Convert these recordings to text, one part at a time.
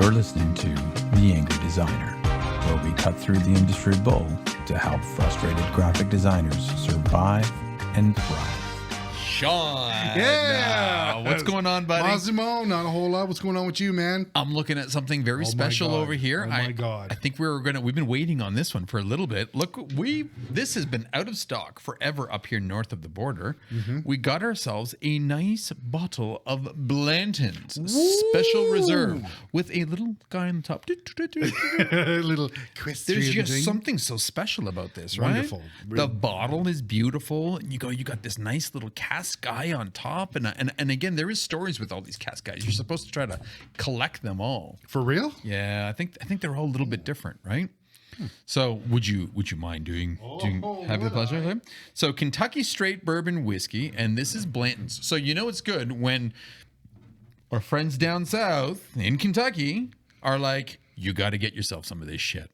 You're listening to The Angry Designer, where we cut through the industry bull to help frustrated graphic designers survive and thrive. Sean. Yeah. What's going on, buddy? Massimo, not a whole lot. What's going on with you, man? I'm looking at something very special over here. Oh my God. I think we've been waiting on this one for a little bit. Look, this has been out of stock forever up here north of the border. Mm-hmm. We got ourselves a nice bottle of Blanton's Special Reserve with a little guy on the top. Little Chris. There's just something so special about this, right? Wonderful. The bottle is beautiful. You got this nice little cast guy on top, and again, there is stories with all these cast guys. You're supposed to try to collect them all. For real? Yeah, I think they're all a little bit different, right? So would you mind have the pleasure? So Kentucky straight bourbon whiskey, and this is Blanton's. So you know it's good when our friends down south in Kentucky are like, you got to get yourself some of this shit.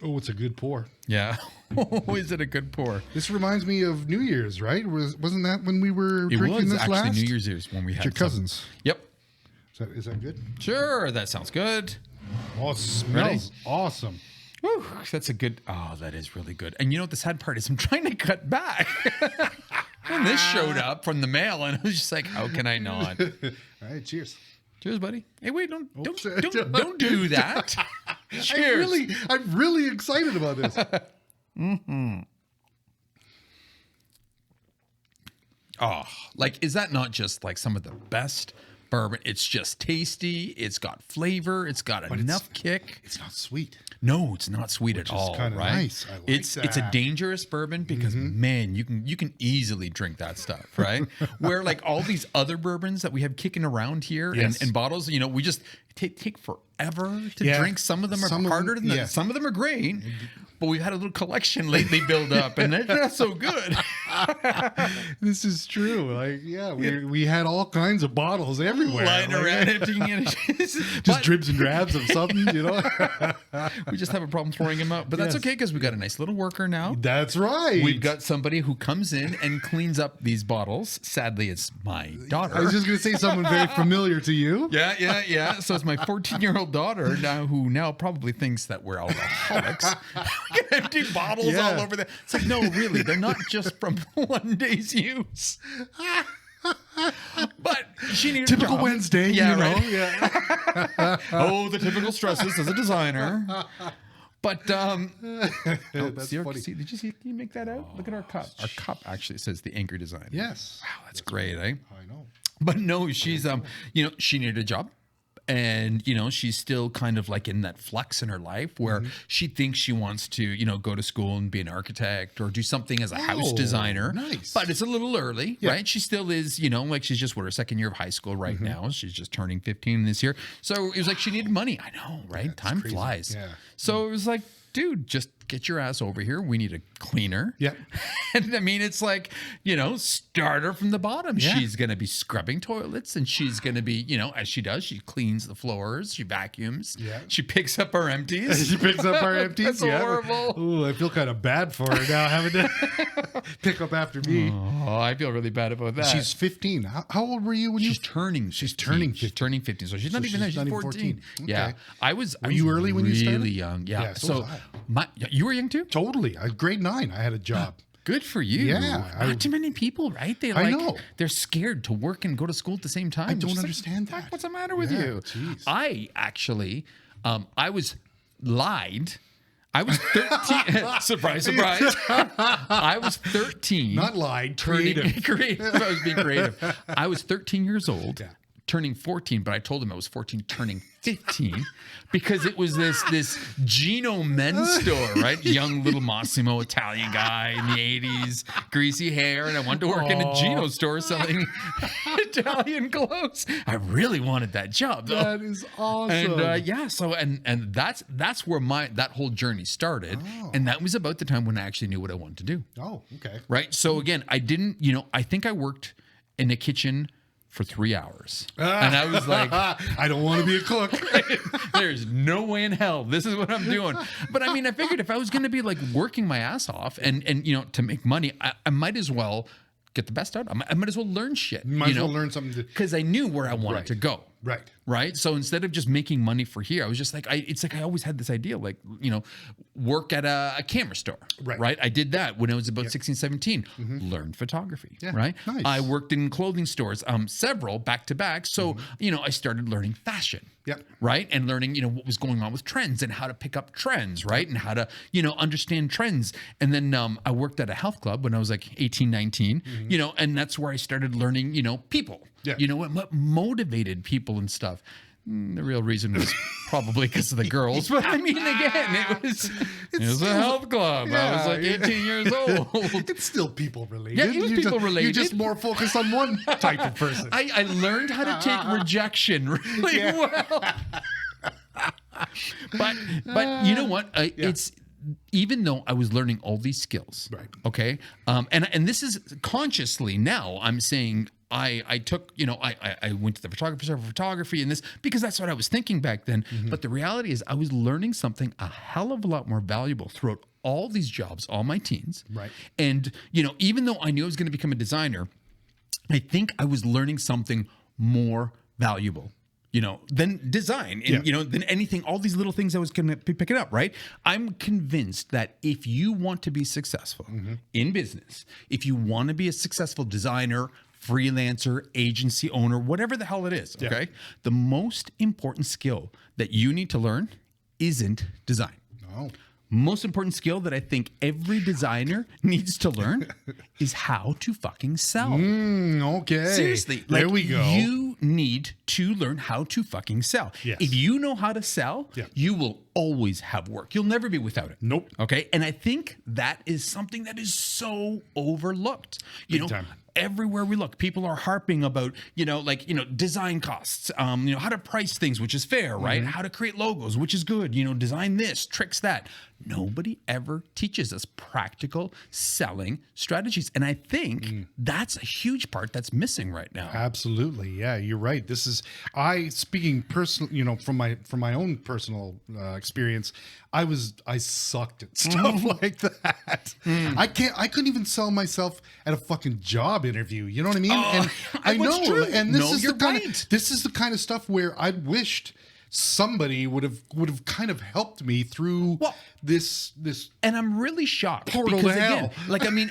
Oh, it's a good pour. Yeah. Oh, is it a good pour? This reminds me of New Year's, right? Wasn't that when we were drinking this actually last? New Year's Eve when we had your cousins. Yep. Is that good? Sure, that sounds good. Oh, it smells awesome. Whew, that's a good. Oh, that is really good. And you know what the sad part is? I'm trying to cut back. When this showed up from the mail, and I was just like, how can I not? All right, cheers. Cheers, buddy. Hey, wait, don't do that. Cheers. I'm really excited about this. Mm-hmm. Oh, like, is that not just like some of the best bourbon? It's just tasty. It's got flavor. It's got enough kick. It's not sweet. No, it's not sweet at all. Kind of right? nice. I like it's a dangerous bourbon because man, you can easily drink that stuff, right? Where like all these other bourbons that we have kicking around here and bottles, we just take forever to drink. Some of them are harder than others. Some of them are great. But we've had a little collection lately build up, and they're not so good. This is true. We had all kinds of bottles everywhere. Lying around emptying it. Just dribs and drabs of something, We just have a problem throwing them out. But that's okay because we got a nice little worker now. That's right. We've got somebody who comes in and cleans up these bottles. Sadly, it's my daughter. I was just going to say someone very familiar to you. Yeah. So it's my 14-year-old daughter who now probably thinks that we're alcoholics. Empty bottles all over there. It's like, no, really, they're not just from one day's use. But she needed typical a job. Wednesday, right? Yeah. Oh, the typical stresses as a designer. But that's funny. Did you see? Can you make that out? Look at our cup. Our cup actually says the Angry Designer. Yes. Wow, that's great, eh? I know. But no, she's she needed a job. And, she's still kind of like in that flux in her life where she thinks she wants to, go to school and be an architect or do something as a house designer. Nice. But it's a little early, right? She still is, like she's just her second year of high school right now. She's just turning 15 this year. So it was like she needed money. I know, right? Time flies. Yeah. So it was like, dude, just get your ass over here. We need a cleaner. Yeah. And I mean, it's like, start her from the bottom. Yeah. She's going to be scrubbing toilets and she's going to be, as she does, she cleans the floors, she vacuums, she picks up our empties. That's horrible. Ooh, I feel kind of bad for her now having to pick up after me. Oh, I feel really bad about that. She's 15. How old were you when She's turning 15. She's turning 15. So she's not even there. She's 14. Okay. Yeah. Were you early when you started? Really young. Yeah. So you were young too? Totally. Grade 9, I had a job. Good for you. Yeah. Not too many people, right? I know. They're scared to work and go to school at the same time. I don't understand that. What's the matter with you? Geez. I actually, I was lied. I was 13. Surprise, surprise. I was 13. Not lied. Creative. I was being creative. I was 13 years old. Yeah. Turning 14, but I told him I was 14 turning 15 because it was this Gino men's store, right? Young little Massimo Italian guy in the 80s, greasy hair, and I wanted to work in a Gino store selling Italian clothes. I really wanted that job, though. That is awesome. And that's where that whole journey started, and that was about the time when I actually knew what I wanted to do. Oh, okay. Right. So again, I didn't. I think I worked in the kitchen for 3 hours. And I was like, I don't want to be a cook. There's no way in hell this is what I'm doing. But I mean, I figured if I was going to be like working my ass off and to make money, I might as well get the best out. I might as well learn shit. Might as well learn something. Because I knew where I wanted to go. Right. Right. So instead of just making money for here, I was just like, it's like I always had this idea, like, work at a camera store. Right. I did that when I was about 16, 17, learned photography. Yeah, Right. nice. I worked in clothing stores, several back to back. So, I started learning fashion. Yep. Right. And learning, what was going on with trends and how to pick up trends. Right. And how to, understand trends. And then I worked at a health club when I was like 18, 19, and that's where I started learning, people. Yeah. What motivated people and stuff. The real reason was probably because of the girls. But I mean, again, it was a health club. I was like 18 years old. It's still people related. Yeah, it was people related. You're just more focused on one type of person. I learned how to take rejection really well. But you know what? It's even though I was learning all these skills, right? Okay, and this is consciously now I'm saying I took I went to the photographer for photography and this because that's what I was thinking back then. But the reality is I was learning something a hell of a lot more valuable throughout all these jobs, all my teens, right? And even though I knew I was going to become a designer, I think I was learning something more valuable. Than design and, than anything, all these little things I was going to be picking up, right? I'm convinced that if you want to be successful in business, if you want to be a successful designer, freelancer, agency owner, whatever the hell it is, okay? The most important skill that you need to learn isn't design. No. Most important skill that I think every designer needs to learn is how to fucking sell. Okay. Seriously. There we go. You need to learn how to fucking sell. Yes. If you know how to sell, you will always have work. You'll never be without it. Nope. Okay. And I think that is something that is so overlooked. Big time. Everywhere we look, people are harping about, design costs, how to price things, which is fair, right? How to create logos, which is good, design this, tricks that. Nobody ever teaches us practical selling strategies. And I think that's a huge part that's missing right now. Absolutely. Yeah, you're right. This is, speaking personal, from my own personal experience, I sucked at stuff like that. I couldn't even sell myself at a fucking job interview. You know what I mean? And I know. True. And this is you're the kind right. of, this is the kind of stuff where I wished somebody would have kind of helped me through this. And I'm really shocked portal because to hell.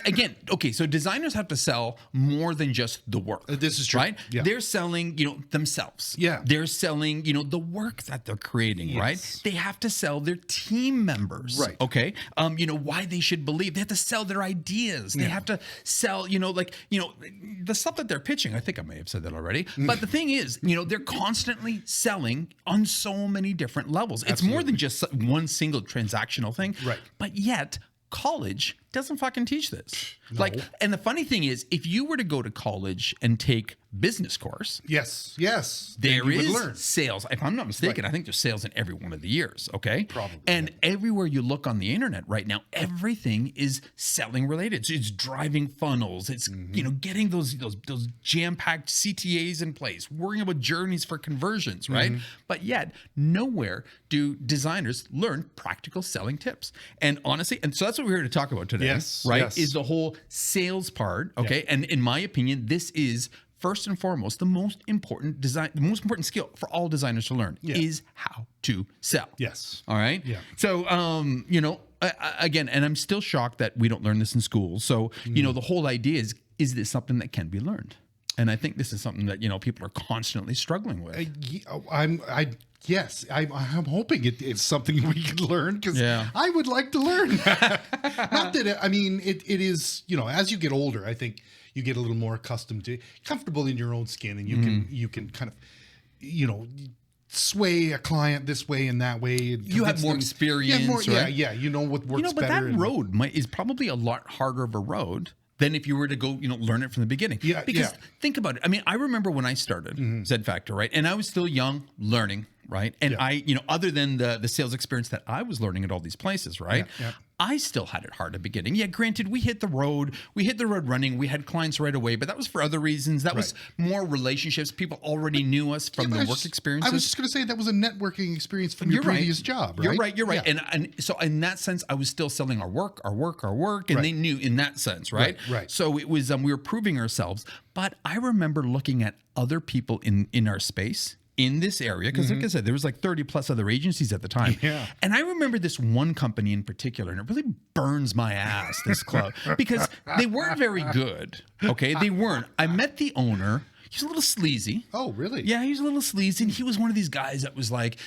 again, okay, so designers have to sell more than just the work. This is true. Right? Yeah. They're selling, themselves. Yeah. They're selling, the work that they're creating, right? They have to sell their team members. Right. Okay. Why they should believe. They have to sell their ideas. They have to sell, the stuff that they're pitching. I think I may have said that already. But the thing is, they're constantly selling on so many different levels. It's more than just one single transactional thing. Right. But yet, college doesn't fucking teach this. No. And the funny thing is, if you were to go to college and take business course, yes, there is sales. If I'm not mistaken, I think there's sales in every one of the years. Okay, probably. And everywhere you look on the internet right now, everything is selling related. So it's driving funnels. It's getting those jam-packed CTAs in place, worrying about journeys for conversions, right? But yet nowhere do designers learn practical selling tips. And honestly, and so that's what we're here to talk about today. Right? Yes. Is the whole sales part. Okay. And in my opinion, this is first and foremost the most important skill for all designers to learn is how to sell. Yes. All right. Yeah. So, again, and I'm still shocked that we don't learn this in school. So, the whole idea is this something that can be learned? And I think this is something that, people are constantly struggling with. Yes, I'm hoping it's something we can learn because I would like to learn. Not that it is, as you get older, I think you get a little more comfortable in your own skin, and you can kind of, sway a client this way and that way. You have more experience, right? Yeah, you know what works but better. That road is probably a lot harder of a road than if you were to go, learn it from the beginning. Because think about it. I remember when I started Z Factor, right? And I was still young, learning, right? And I, other than the sales experience that I was learning at all these places, right? I still had it hard at the beginning. Yeah, granted, we hit the road running. We had clients right away, but that was for other reasons. That was more relationships. People already knew us from the work experiences. I was just going to say that was a networking experience from your previous job, right? You're right. And so in that sense, I was still selling our work, and they knew in that sense, right? Right. So it was we were proving ourselves. But I remember looking at other people in our space in this area, because like I said, there was like 30 plus other agencies at the time. Yeah. And I remember this one company in particular, and it really burns my ass, this club, because they weren't very good. Okay, they weren't. I met the owner. He's a little sleazy. Oh, really? Yeah, he's a little sleazy. And he was one of these guys that was like,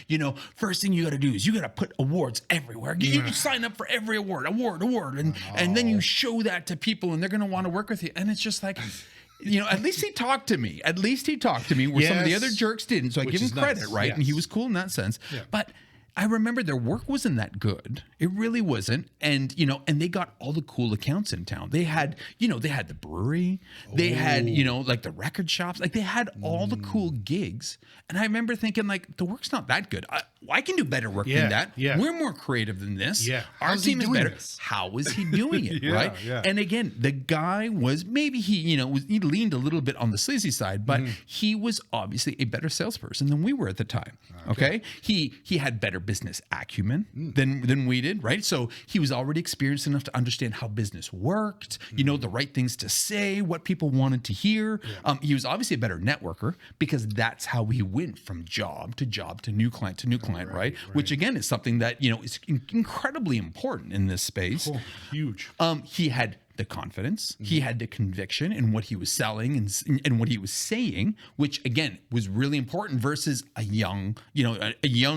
first thing you got to do is you got to put awards everywhere. You sign up for every award. And then you show that to people and they're going to want to work with you. And it's just like, at least he talked to me. At least he talked to me where some of the other jerks didn't. So I give him credit, right? Yes. And he was cool in that sense. Yeah. But I remember their work wasn't that good. It really wasn't. And, and they got all the cool accounts in town. They had, they had the brewery. They had, like the record shops. Like they had all the cool gigs. And I remember thinking like, the work's not that good. I can do better work than that. Yeah. We're more creative than this. Yeah. Our team is better. How is he doing it? Right. Yeah. And again, the guy was maybe he leaned a little bit on the sleazy side, but he was obviously a better salesperson than we were at the time. Okay. He had better business acumen than we did, right? So he was already experienced enough to understand how business worked, the right things to say, what people wanted to hear. Yeah. He was obviously a better networker because that's how he went from job to new client, right? Which again is something that, is incredibly important in this space. Oh, huge. He had the confidence, he had the conviction in what he was selling and what he was saying, which again was really important versus a young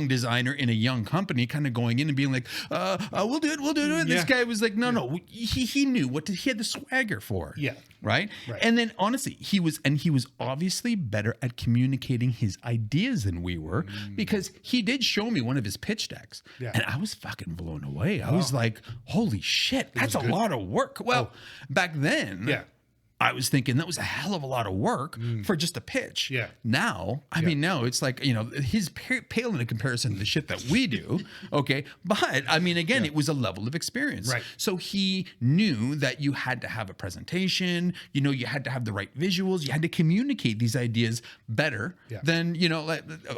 designer in a young company kind of going in and being like, we'll do it. And this guy was like, no, he knew he had the swagger for. Yeah. Right. And then honestly, he was obviously better at communicating his ideas than we were because he did show me one of his pitch decks and I was fucking blown away. I was like, holy shit, that's a lot of work. Well, back then, I was thinking that was a hell of a lot of work for just a pitch. Yeah. Now, I mean, now it's like, his pale in comparison to the shit that we do. Okay. But I mean, again, it was a level of experience. Right. So he knew that you had to have a presentation, you had to have the right visuals. You had to communicate these ideas better than,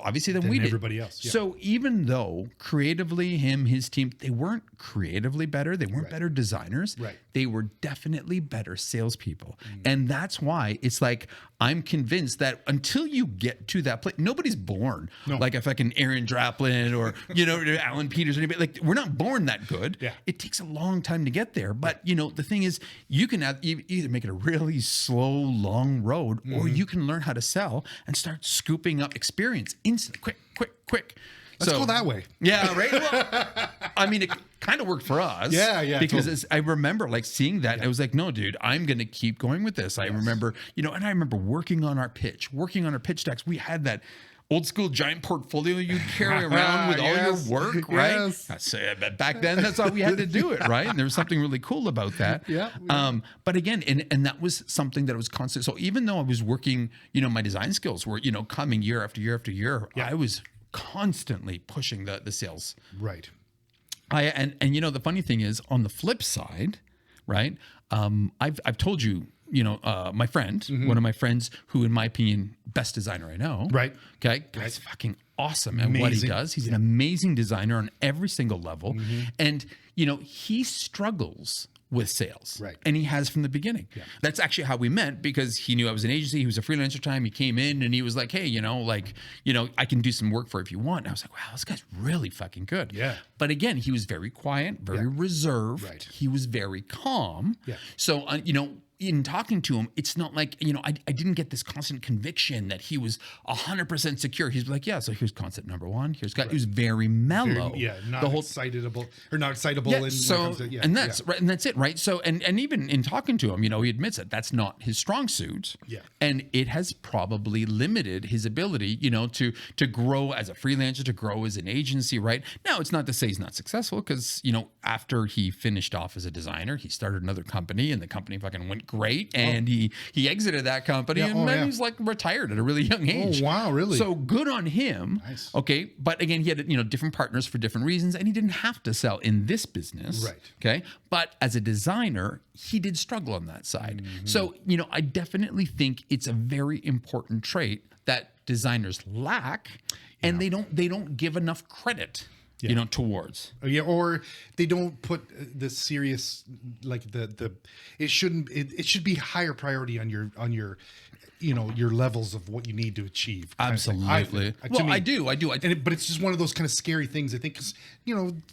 obviously than we did. Everybody else. Yeah. So even though creatively his team, they weren't creatively better. They weren't better designers. Right. They were definitely better salespeople. And that's why it's like, I'm convinced that until you get to that place, nobody's born like a fucking Aaron Draplin or, Alan Peters or anybody. Like, we're not born that good. Yeah. It takes a long time to get there. But, the thing is, you can either make it a really slow, long road, or you can learn how to sell and start scooping up experience instant, quick. Let's go that way. Yeah, right. Well, I mean, it kind of worked for us. Yeah. Because I remember like seeing that. I was like, no, dude, I'm going to keep going with this. I remember, and I remember working on our pitch decks. We had that old school giant portfolio you'd carry around with all your work, right? But back then, that's how we had to do it, right? And there was something really cool about that. But again, and that was something that was constant. So even though I was working, my design skills were, coming year after year after year, I was constantly pushing the sales. Right. And the funny thing is, on the flip side, right? I've told you, my friend, one of my friends, who in my opinion, best designer I know. Right. Okay. Guy's fucking awesome at what he does. He's an amazing designer on every single level. And, he struggles with sales. Right. And he has from the beginning. Yeah. That's actually how we met, because he knew I was an agency. He was a freelancer time. He came in and he was like, hey, I can do some work for you if you want. And I was like, wow, this guy's really fucking good. Yeah. But again, he was very quiet, very reserved. Right. He was very calm. Yeah. So, in talking to him, it's not like, I didn't get this constant conviction that he was 100% secure. He's like, yeah, so here's concept number one. He was very mellow. Not excitable. Yeah, and that's right. And that's it. Right. So, and even in talking to him, he admits that that's not his strong suit. Yeah. And it has probably limited his ability, to grow as a freelancer, to grow as an agency. Right. Now, it's not to say he's not successful, because, after he finished off as a designer, he started another company, and the company fucking went great, and he exited that company, and then he's like retired at a really young age. Oh wow, really? So good on him. Nice. Okay, but again, he had different partners for different reasons, and he didn't have to sell in this business. Right. Okay, but as a designer, he did struggle on that side. So I definitely think it's a very important trait that designers lack, and they don't give enough credit. Towards. Or they don't put the serious, like it should be higher priority on your your levels of what you need to achieve. Absolutely. I do. But it's just one of those kind of scary things, I think, because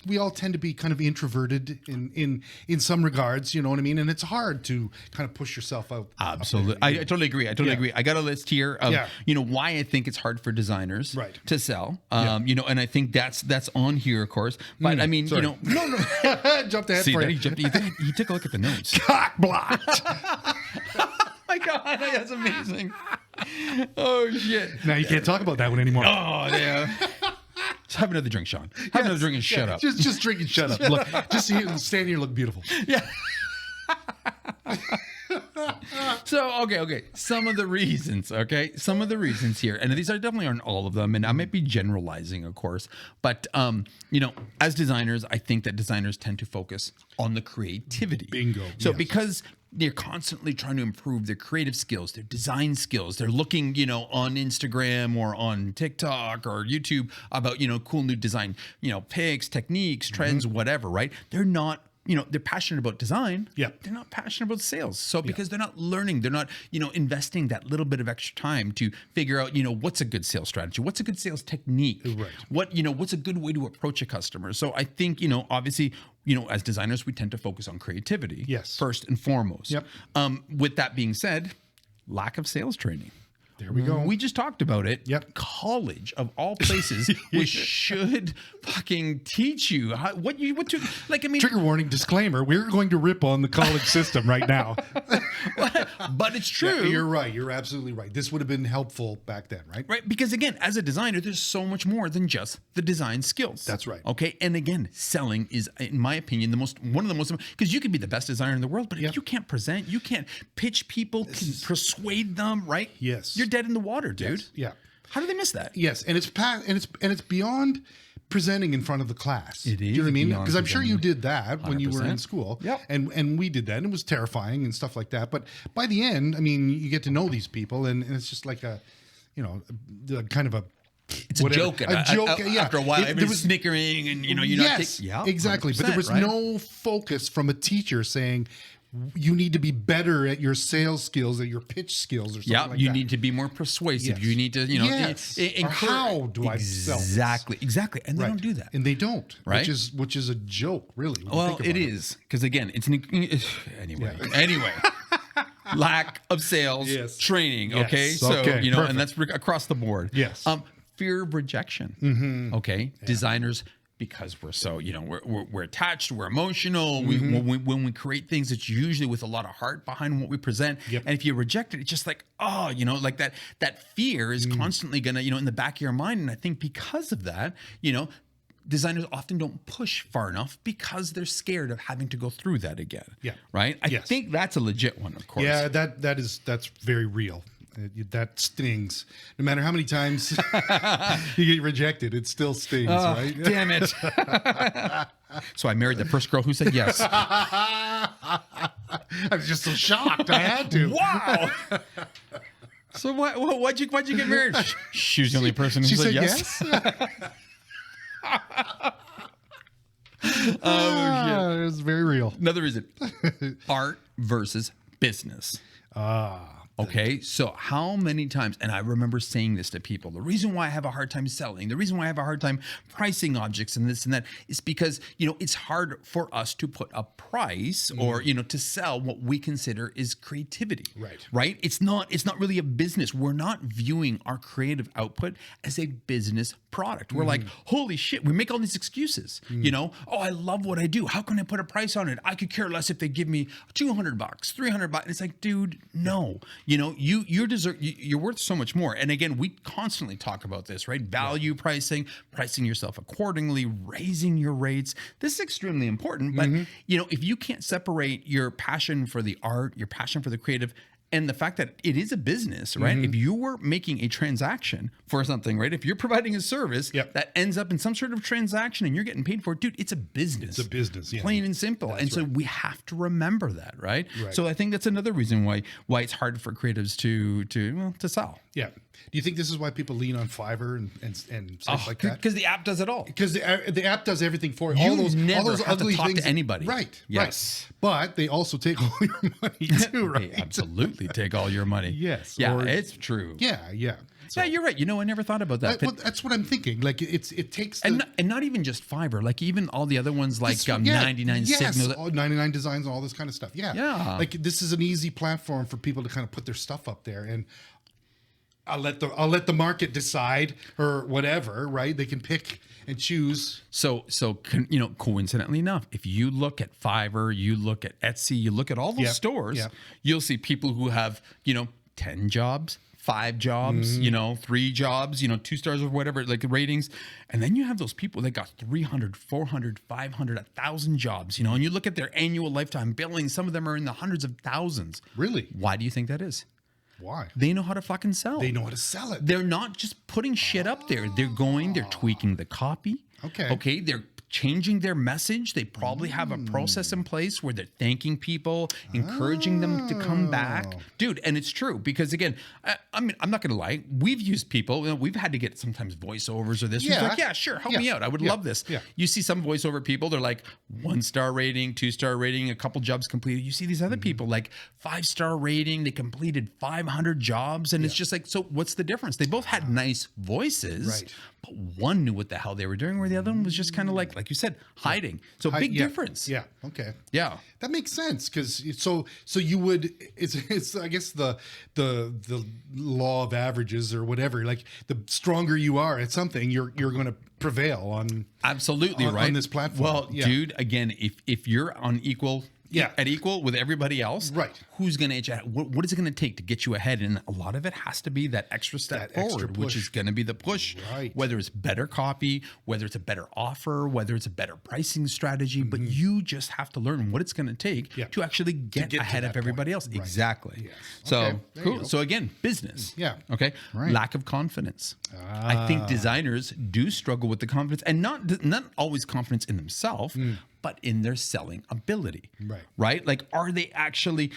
we all tend to be kind of introverted in some regards. You know what I mean? And it's hard to kind of push yourself out. Absolutely. I totally agree. Agree. I got a list here of why I think it's hard for designers to sell. And I think that's on here, of course. But I mean, no, jumped ahead for you. He took a look at the notes. Cock blocked. My God, that's amazing. Oh shit! Now you can't talk about that one anymore. Oh yeah. Just have another drink, Sean. Have another drink and shut up. Just drink and shut up. Look, just stand here, look beautiful. Yeah. So, okay. Some of the reasons here, and these definitely aren't all of them, and I might be generalizing, of course, but, as designers, I think that designers tend to focus on the creativity. Bingo. So because they're constantly trying to improve their creative skills, their design skills. They're looking, on Instagram or on TikTok or YouTube about, cool new design, pics, techniques, trends, whatever, right? They're not, they're passionate about design. Yeah. They're not passionate about sales. So because they're not learning, they're not, investing that little bit of extra time to figure out, what's a good sales strategy? What's a good sales technique? Right. What's a good way to approach a customer? So I think, obviously, as designers, we tend to focus on creativity. Yes. First and foremost. Yep. With that being said, lack of sales training. There we go. We just talked about it. Yep. College of all places, which should fucking teach you what to like. I mean, trigger warning, disclaimer: we're going to rip on the college system right now. But it's true. Yeah, you're right. You're absolutely right. This would have been helpful back then, right? Right. Because again, as a designer, there's so much more than just the design skills. That's right. Okay. And again, selling is, in my opinion, one of the most, because you could be the best designer in the world, but if you can't present, you can't pitch people, persuade them, right? Yes. You're dead in the water, dude. Yes. Yeah. How do they miss that? Yes, and it's beyond presenting in front of the class. It is. Do you know what I mean? beyond Because I'm sure you presenting. did that when you were in 100%. school. Yep. And we did that, and it was terrifying and stuff like that. But by the end, I mean, you get to know these people, and it's just like a kind of a. It's whatever. A joke. A joke. Yeah. After a while, everybody's snickering, and you're not. Exactly. But there was no focus from a teacher saying, you need to be better at your sales skills, at your pitch skills, or something like that. You need to be more persuasive. Yes. You need to, Or how do I sell this? Exactly. And they don't do that. And they don't, right? Which is a joke, really. Well, it is. Because again, anyway. Lack of sales training. Yes. Okay. So, perfect. and that's across the board. Yes. Fear of rejection. Okay. Yeah. Designers, because we're so, we're attached, we're emotional. When we create things, it's usually with a lot of heart behind what we present. Yep. And if you reject it, it's just like, like that fear is constantly gonna, in the back of your mind. And I think because of that, designers often don't push far enough because they're scared of having to go through that again. Yeah. Right. I think that's a legit one, of course. Yeah, that's very real. That stings. No matter how many times you get rejected, it still stings, right? Damn it. So I married the first girl who said yes. I was just so shocked. I had to. Wow. So why'd you get married? She was the only person who said yes. Oh, shit. It was very real. Another reason. Art versus business. Okay, so how many times, and I remember saying this to people, the reason why I have a hard time selling, the reason why I have a hard time pricing objects and this and that is because, it's hard for us to put a price or, to sell what we consider is creativity. Right? It's not really a business. We're not viewing our creative output as a business product. We're like, holy shit, we make all these excuses. I love what I do. How can I put a price on it? I could care less if they give me $200, $300. And it's like, dude, no. You're worth so much more. And again, we constantly talk about this, right? Value pricing yourself accordingly, raising your rates. This is extremely important. But, if you can't separate your passion for the art, your passion for the creative, and the fact that it is a business, right? If you were making a transaction for something, right? If you're providing a service that ends up in some sort of transaction and you're getting paid for it, dude, it's a business. It's a business, yeah. Plain and simple. That's so we have to remember that, right? So I think that's another reason why it's hard for creatives to sell. Yeah. Do you think this is why people lean on Fiverr and stuff like that? Because the app does it all. Because the app does everything for you. You all those never have ugly to talk things to anybody. Right. Yes. Right. But they also take all your money too, right? Absolutely. absolutely take all your money. Yes. Yeah, Or- it's true. Yeah. Yeah, you're right. I never thought about that. Well, that's what I'm thinking. Like it takes the, and not even just Fiverr, like even all the other ones like yeah, 99 yes, Signal. all 99 Designs, all this kind of stuff. Yeah. Like this is an easy platform for people to kind of put their stuff up there, and I'll let the market decide or whatever. Right? They can pick and choose. So coincidentally enough, if you look at Fiverr, you look at Etsy, you look at all those stores, you'll see people who have 10 jobs. 5 jobs, 3 jobs, 2 stars or whatever, like ratings. And then you have those people that got 300, 400, 500, 1,000 jobs, and you look at their annual lifetime billing. Some of them are in the hundreds of thousands. Really? Why do you think that is? Why? They know how to fucking sell. They know how to sell it. They're not just putting shit up there. They're tweaking the copy. Okay. They're changing their message. They probably have a process in place where they're thanking people, encouraging them to come back. Dude, and it's true because again, I'm not going to lie. We've used people, we've had to get sometimes voiceovers or this. Yeah. Like, yeah, sure. Help me out. I would love this. Yeah. You see some voiceover people, they're like 1-star rating, 2-star rating, a couple jobs completed. You see these other people like 5-star rating. They completed 500 jobs. And it's just like, so what's the difference? They both had nice voices. Right. But one knew what the hell they were doing, where the other one was just kind of like you said, hiding. So big difference. Yeah. Okay. Yeah. That makes sense because so you would it's I guess the law of averages or whatever. Like the stronger you are at something, you're going to prevail on. Absolutely right on this platform. Well, dude, again, if you're on equal. Yeah. At equal with everybody else. Right. Who's going to, what is it going to take to get you ahead? And a lot of it has to be that extra step forward, which is going to be the push. Right. Whether it's better copy, whether it's a better offer, whether it's a better pricing strategy, but you just have to learn what it's going to take to actually get ahead of everybody else. Right. Exactly. Yes. So okay. cool. So again, business. Yeah. Okay. Right. Lack of confidence. I think designers do struggle with the confidence, and not always confidence in themselves, but in their selling ability. Right? Like, are they actually,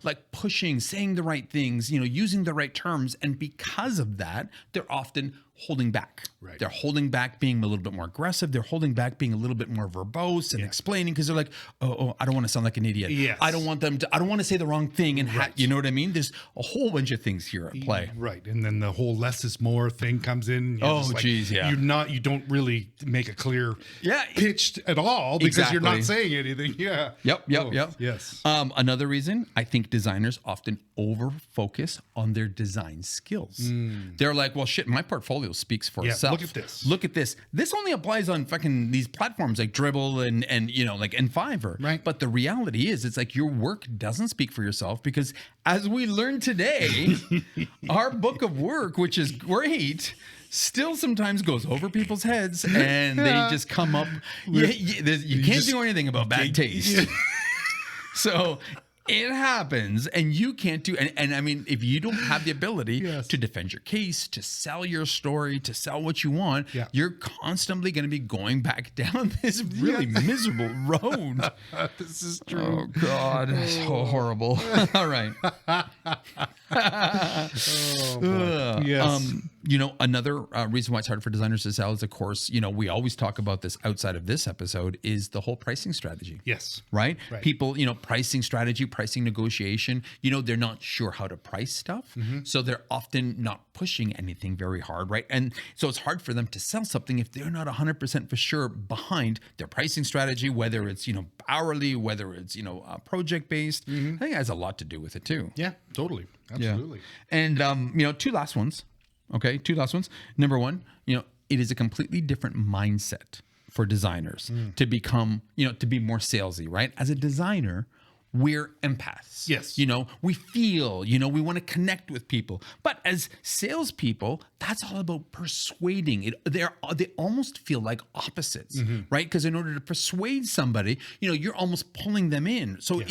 like pushing, saying the right things, using the right terms? And because of that, they're often holding back. Right. They're holding back being a little bit more aggressive. They're holding back being a little bit more verbose and explaining because they're like, oh, I don't want to sound like an idiot. Yes. I don't want to say the wrong thing. And you know what I mean? There's a whole bunch of things here at play. Right. And then the whole less is more thing comes in. You don't really make a clear pitch at all because you're not saying anything. Yeah. Yep. Yes. Another reason I think designers often over focus on their design skills. They're like, well, shit, my portfolio speaks for itself. Look at this. This only applies on fucking these platforms like Dribbble and and Fiverr. Right. But the reality is, it's like your work doesn't speak for yourself because, as we learned today, our book of work, which is great, still sometimes goes over people's heads and they just come up. You can't do anything about bad taste. So it happens, and you can't do. And I mean, if you don't have the ability to defend your case, to sell your story, to sell what you want, you're constantly going to be going back down this really miserable road. This is true. Oh God, it's so horrible. All right. Yes. Another reason why it's hard for designers to sell is, of course, we always talk about this outside of this episode, is the whole pricing strategy. Yes. Right? People, pricing strategy, pricing negotiation, they're not sure how to price stuff. So they're often not pushing anything very hard, right? And so it's hard for them to sell something if they're not 100% for sure behind their pricing strategy, whether it's, hourly, whether it's, project based. I think it has a lot to do with it too. Yeah, totally. Absolutely. Yeah. And, two last ones. Okay, 2 last ones. Number one, it is a completely different mindset for designers to become, to be more salesy, right? As a designer, we're empaths. Yes. We feel, we want to connect with people. But as salespeople, that's all about persuading. They almost feel like opposites, right? Because in order to persuade somebody, you're almost pulling them in. So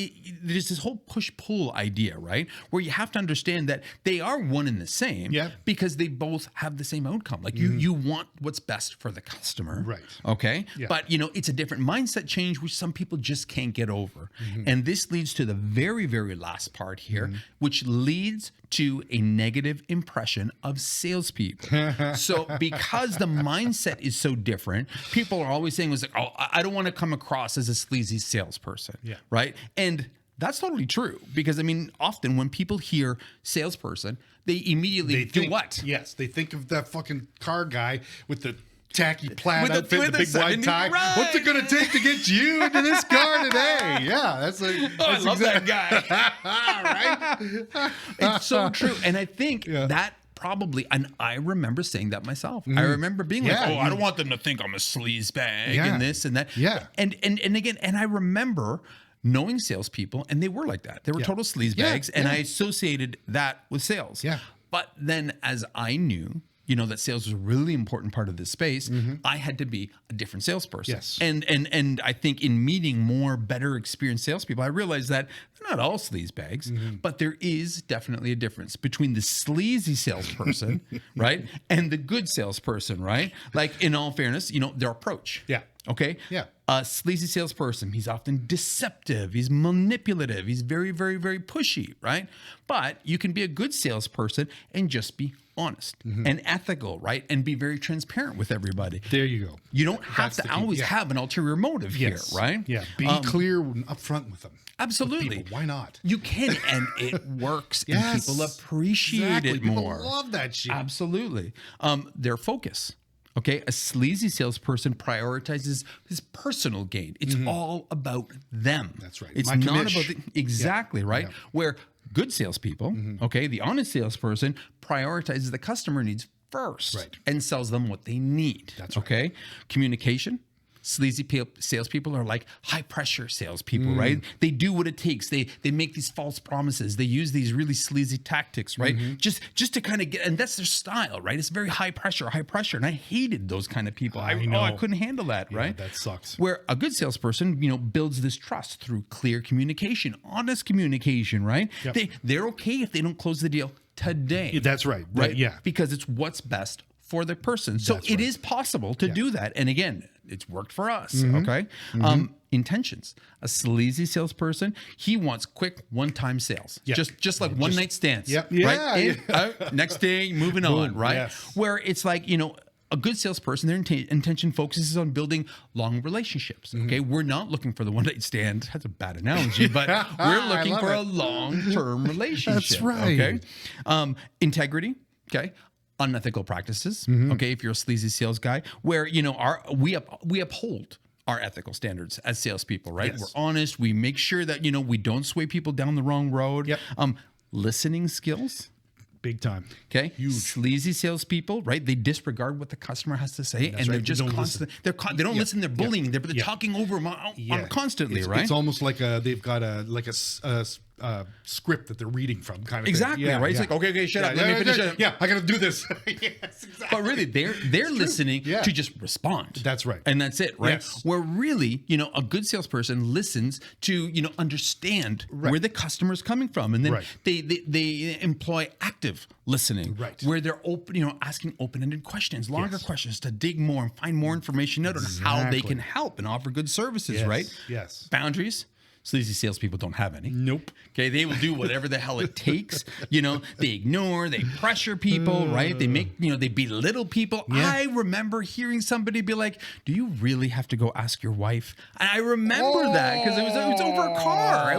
there's this whole push-pull idea, right? Where you have to understand that they are one and the same because they both have the same outcome. Like you want what's best for the customer. Right. Okay? Yeah. But, it's a different mindset change, which some people just can't get over. And this leads to the very, very last part here, which leads to a negative impression of salespeople. So because the mindset is so different, people are always saying, oh, I don't want to come across as a sleazy salesperson. Right? And That's totally true. Because, I mean, often when people hear salesperson, they immediately do what? Yes, they think of that fucking car guy with the tacky plaid With the- outfit, with the the big white 70, tie. right. What's it going to take to get you into this car today? Yeah, that's like. I love that guy. Right? It's so true. And I think Yeah. that probably, and I remember saying that myself. I remember being like, Yeah, oh, I don't want them to think I'm a sleaze bag Yeah. and this and that. Yeah. And again, and I remember knowing salespeople, and they were like that. They were total sleaze Yeah, bags, and yeah. I associated that with sales. Yeah. But then as I knew, that sales was a really important part of this space, I had to be a different salesperson. Yes. And I think in meeting more better experienced salespeople, I realized that they're not all sleaze bags, but there is definitely a difference between the sleazy salesperson, right, and the good salesperson, right? Like, in all fairness, their approach. Yeah. Okay. Yeah. A sleazy salesperson, he's often deceptive, he's manipulative, he's very, very, very pushy, right? But you can be a good salesperson and just be honest and ethical, right? And be very transparent with everybody. There you go. You don't have That's to the key. always Yeah. have an ulterior motive Yes. here, right? Yeah. Be clear and upfront with them. Absolutely. With people. Why not? You can, and it works, and Yes. people appreciate Exactly. it People more. love that shit. Absolutely. Their focus. Okay, a sleazy salesperson prioritizes his personal gain. It's all about them. That's right. It's My not commish. about exactly right. Yeah. Where good salespeople, okay, the honest salesperson prioritizes the customer needs first, Right. and sells them what they need. That's right. Okay, communication. Sleazy salespeople are like high pressure salespeople, right? They do what it takes. They make these false promises. They use these really sleazy tactics, right? Just to kind of get, and that's their style, right? It's very high pressure. And I hated those kind of people. I know. couldn't handle that, right? That sucks. Where a good salesperson, builds this trust through clear communication, honest communication, right? Yep. They're okay if they don't close the deal today. That's right. Right? Yeah. Because it's what's best for the person. So That's it right. is possible to do that. And again, it's worked for us. Mm-hmm. Okay. Intentions. A sleazy salesperson, he wants quick one-time sales. Yeah. Just like one night stands. Yep. Right? Yeah, In, out, next day, moving on. Right. Yes. Where it's like, a good salesperson, their intention focuses on building long relationships. Okay, we're not looking for the one night stand. That's a bad analogy, but we're looking love for it. a long-term relationship. That's right. Okay, integrity. Okay, unethical practices. Okay, if you're a sleazy sales guy, where we uphold our ethical standards as salespeople, right? Yes. We're honest. We make sure that we don't sway people down the wrong road. Yep. Listening skills. Big time. Okay, sleazy salespeople, right? They disregard what the customer has to say, and they're right. just They don't constant. They don't listen. They're bullying. They're Yeah. talking over them constantly, It's, right? It's almost like they've got a script that they're reading from, kind of Exactly, thing. right? It's like, okay, shut up. Let me finish it. Yeah, I got to do this. Yes, exactly. But really, they're listening Yeah. to just respond. That's right. And that's it, right? Yes. Where really, a good salesperson listens to, understand where the customer's coming from. And then Right. they employ active listening. Right. Where they're open, asking open-ended questions, longer questions to dig more and find more information out on how they Exactly. can help and offer good services, Yes, right? yes. Boundaries. Sleazy salespeople don't have any. Nope. Okay, they will do whatever the hell it takes. They ignore, they pressure people, right? They make, they belittle people. Yeah. I remember hearing somebody be like, "Do you really have to go ask your wife?" And I remember that because it was over a car. I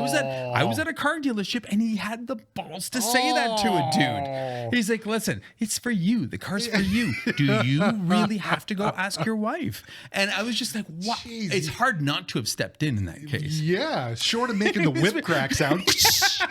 was at a car dealership, and he had the balls to say that to a dude. He's like, "Listen, it's for you. The car's for you. Do you really have to go ask your wife?" And I was just like, "What?" Jeez. It's hard not to have stepped in that case. Yeah, short of making the whip crack sound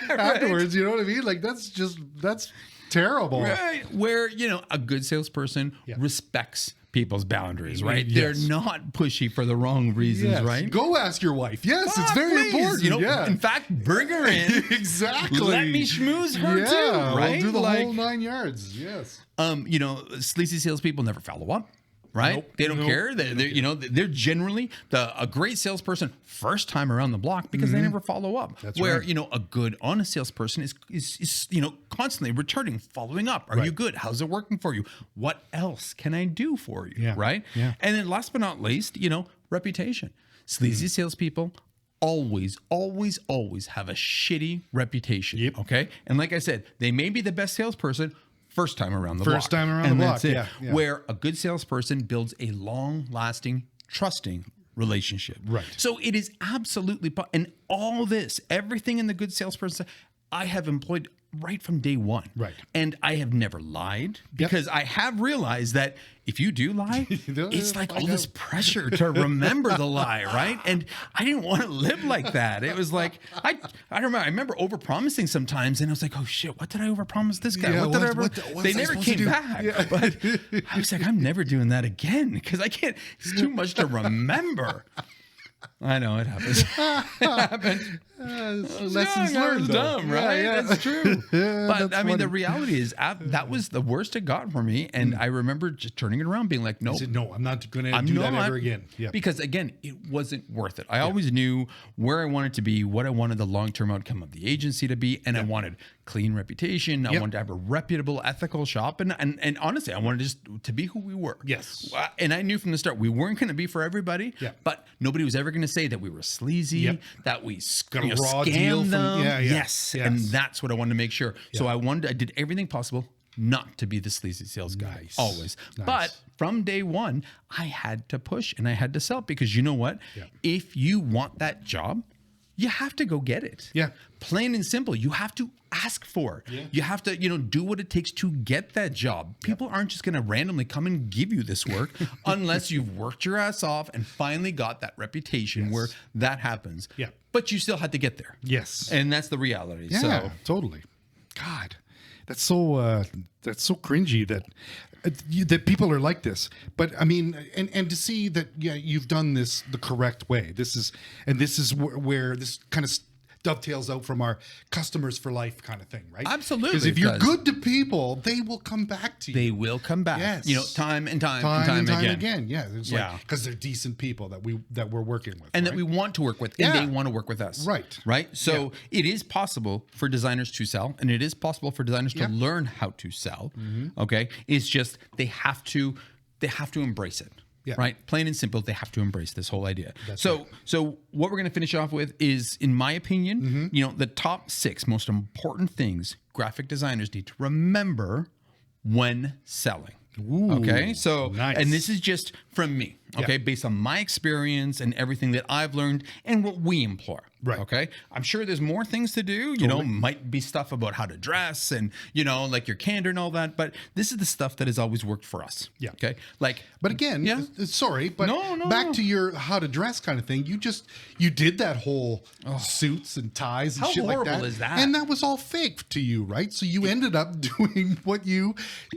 afterwards, you know what I mean? Like that's terrible. Right. Where, a good salesperson respects people's boundaries, right? Yes. They're not pushy for the wrong reasons, Yes. right? Go ask your wife. Yes, it's Ah, very please. important. Yeah. In fact, bring her in. Exactly. Let me schmooze her yeah, too, right? We'll do the whole 9 yards. Yes. Sleazy salespeople never follow up. Right? Nope. They don't Nope. care. They're generally a great salesperson first time around the block because they never follow up. That's Where, right. a good, honest salesperson is constantly returning, following up. Are you Right. good? How's it working for you? What else can I do for you? Yeah. Right? Yeah. And then last but not least, reputation. Sleazy salespeople always have a shitty reputation. Yep. Okay. And like I said, they may be the best salesperson first time around the block. First time around And the that's block, it. yeah. Where a good salesperson builds a long-lasting, trusting relationship. Right. So it is absolutely, and all this, everything in the good salesperson, I have employed right from day one. Right. And I have never lied because I have realized that if you do lie, it's like all this pressure to remember the lie, right? And I didn't want to live like that. It was like, I remember overpromising sometimes, and I was like, oh shit, what did I overpromise this guy? Yeah, what did I what's they I never supposed came to do? back. Yeah. But I was like, I'm never doing that again because I can't, it's too much to remember. I know it happens. It happened. Lessons I learned, was though. dumb, right? Yeah. That's true. But That's I mean, the funny. reality is that was the worst it got for me. And I remember just turning it around, being like, I nope. said, no, I'm not going to do that ever again. Yeah. Because again, it wasn't worth it. I always knew where I wanted to be, what I wanted the long-term outcome of the agency to be, and I wanted clean reputation. I wanted to have a reputable, ethical shop, and honestly, I wanted just to be who we were. Yes. And I knew from the start we weren't going to be for everybody. Yeah. But nobody was ever going to say that we were sleazy, that we Got a raw deal scammed from- them. yeah. Yes. And that's what I wanted to make sure. So I did everything possible not to be the sleazy sales guy. Nice. Always. Nice. But from day one, I had to push and I had to sell because you know what? If you want that job, you have to go get it. Yeah. Plain and simple. You have to ask for. You have to, do what it takes to get that job. People aren't just going to randomly come and give you this work unless you've worked your ass off and finally got that reputation where that happens. Yeah. But you still had to get there. Yes. And that's the reality. Yeah, So totally. God, that's so cringy that that people are like this. But I mean, and to see that you've done this the correct way. This is where this kind of dovetails out from our customers for life kind of thing, right? Absolutely, Because if it you're does. good to people, they will come back to you. they will come back. Yes. Time and time again. Yeah, it's like because they're decent people that we're working with, And right? that we want to work with, and they want to work with us. Right. So it is possible for designers to sell, and it is possible for designers to learn how to sell. Okay. It's just they have to embrace it. Yeah. Right. Plain and simple, they have to embrace this whole idea. So what we're going to finish off with is, in my opinion, the top 6 most important things graphic designers need to remember when selling. Ooh, okay. So, nice. and this is just from me. Okay. Based on my experience and everything that I've learned and what we employ. Right. Okay. I'm sure there's more things to do, might be stuff about how to dress and, like your candor and all that. But this is the stuff that has always worked for us. Yeah. Okay. But again, sorry, but No, back to your how to dress kind of thing. You did that whole suits and ties and How shit like that. horrible is that? And that was all fake to you, right? So you ended up doing what you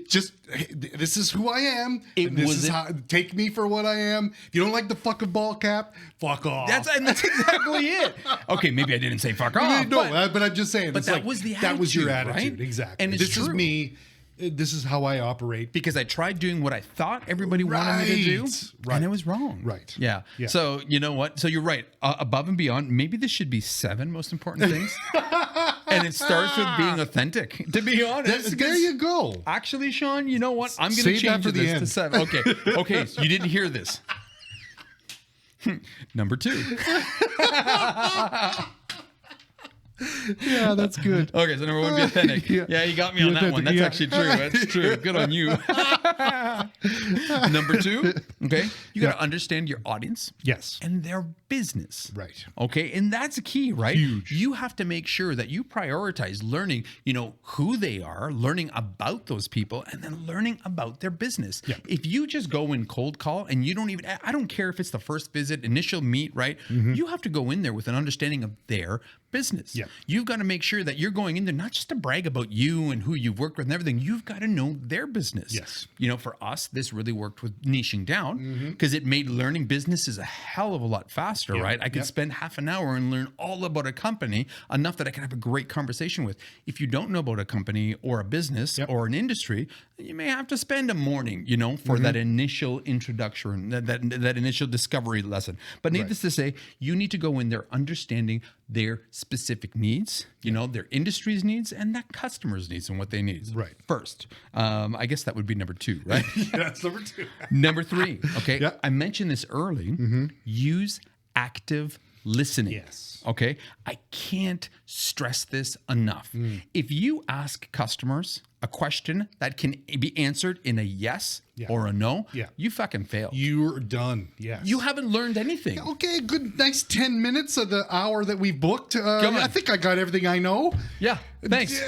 just, hey, this is who I am. And this is how, take me for what I am. If you don't like the fucking ball cap, fuck off. That's exactly it. Okay, maybe I didn't say fuck off. But I'm just saying. but it's that like, was the that was your attitude, attitude, right? exactly. And it's this is true. me. This is how I operate. Because I tried doing what I thought everybody wanted me to do, Right. and I was wrong. Right. Yeah. Yeah. So you know what? So you're right. Above and beyond, maybe this should be 7 most important things. And it starts with being authentic. To be honest, There you go. Actually, Sean, you know what? I'm going to Save that change for the this to end. 7. Okay. Okay. So you didn't hear this. Number 2. Yeah, that's good. Okay, so number 1, be authentic. Yeah, you got me on that one. That's actually true. That's true. Good on you. Number 2, okay, you got to understand your audience. Yes. And their business. Right. Okay, and that's a key, right? Huge. You have to make sure that you prioritize learning, who they are, learning about those people, and then learning about their business. Yeah. If you just go in cold call and you don't even, I don't care if it's the first visit, initial meet, right? You have to go in there with an understanding of their business. Yeah. You've got to make sure that you're going in there not just to brag about you and who you've worked with and everything. You've got to know their business. Yes. For us, this really worked with niching down because it made learning businesses a hell of a lot faster, right? I could spend half an hour and learn all about a company, enough that I can have a great conversation with. If you don't know about a company or a business or an industry, you may have to spend a morning, for that initial introduction, that initial discovery lesson. But needless to say, you need to go in there understanding their specific needs, their industry's needs and that customer's needs and what they need. Right. First, I guess that would be number 2, right? That's number 2. Number 3, okay? Yeah. I mentioned this early. Use active listening. Yes. Okay? I can't stress this enough. If you ask customers a question that can be answered in a yes or a no, you fucking failed. You're done. Yes. You haven't learned anything. Okay, good. Nice 10 minutes of the hour that we've booked. I think I got everything I know. Yeah. Thanks.